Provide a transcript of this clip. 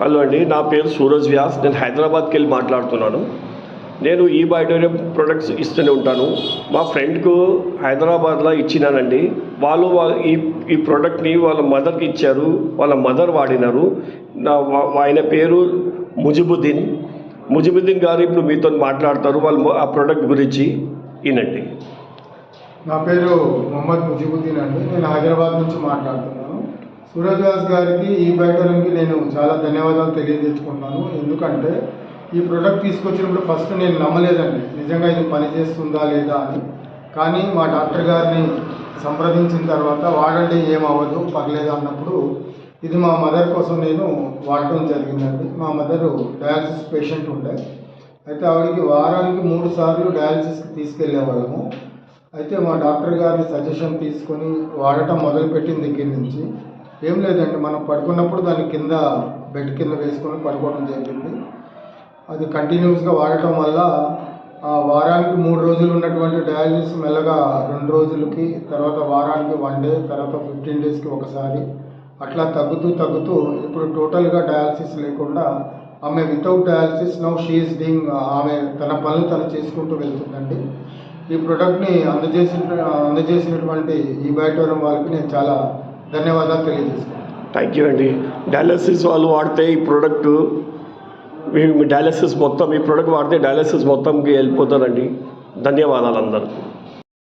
Hello అండి, నా పేరు సూరజ్ వ్యాస్. నేను హైదరాబాద్కి వెళ్ళి మాట్లాడుతున్నాను. నేను ఈ బయోటోరియం ప్రొడక్ట్స్ ఇస్తూనే ఉంటాను. మా ఫ్రెండ్కు హైదరాబాద్లో ఇచ్చినానండి. వాళ్ళు ఈ ప్రోడక్ట్ని వాళ్ళ మదర్కి ఇచ్చారు. వాళ్ళ మదర్ వాడినారు. ఆయన పేరు ముజిబుద్దీన్ గారు ఇప్పుడు మీతో మాట్లాడతారు. వాళ్ళు ఆ ప్రోడక్ట్ గురించి వినండి. నా పేరు మొహమ్మద్ ముజిబుద్దీన్ అండి. నేను హైదరాబాద్ నుంచి మాట్లాడుతున్నాను. సూరజ్ వ్యాస్ గారికి ఈ బయోటోరియంకి నేను చాలా ధన్యవాదాలు తెలియజేసుకుంటున్నాను. ఎందుకంటే ఈ ప్రోడక్ట్ తీసుకొచ్చినప్పుడు ఫస్ట్ నేను నమ్మలేదండి, నిజంగా ఇది పనిచేస్తుందా లేదా అని. కానీ మా డాక్టర్ గారిని సంప్రదించిన తర్వాత వాడండి, ఏమవ్వదు, పర్లేదు అన్నప్పుడు ఇది మా మదర్ కోసం నేను వాడటం జరిగిందండి. మా మదరు డయాలసిస్ పేషెంట్ ఉండే, అయితే ఆవిడకి వారానికి 3 సార్లు డయాలసిస్కి తీసుకెళ్ళేవాళ్ళము. అయితే మా డాక్టర్ గారిని సజెషన్ తీసుకొని వాడటం మొదలుపెట్టిన దగ్గర నుంచి ఏం లేదండి, మనం పడుకున్నప్పుడు దాని కింద బెడ్ కింద వేసుకొని పడుకోవడం జరిగింది. అది కంటిన్యూస్గా వాడటం వల్ల వారానికి 3 రోజులు ఉన్నటువంటి డయాలసిస్ మెల్లగా 2 రోజులకి, తర్వాత వారానికి 1 డే, తర్వాత 15 డేస్కి ఒకసారి అట్లా తగ్గుతూ ఇప్పుడు టోటల్గా డయాలసిస్ లేకుండా ఆమె without dialysis now she is doing, ఆమె తన పనులు తను చేసుకుంటూ వెళ్తుందండి. ఈ ప్రోడక్ట్ని అందజేసినటువంటి ఈ బయోటోరియం వాళ్ళకి నేను చాలా ధన్యవాదాలు తెలియజేస్తున్నాను. థ్యాంక్ యూ అండి. డయాలసిస్ వాళ్ళు వాడితే ఈ ప్రోడక్ట్, మీ డయాలసిస్ మొత్తం ఈ ప్రోడక్ట్ వాడితే డయాలసిస్ మొత్తంకి వెళ్ళిపోతారండి. ధన్యవాదాలు అందరూ.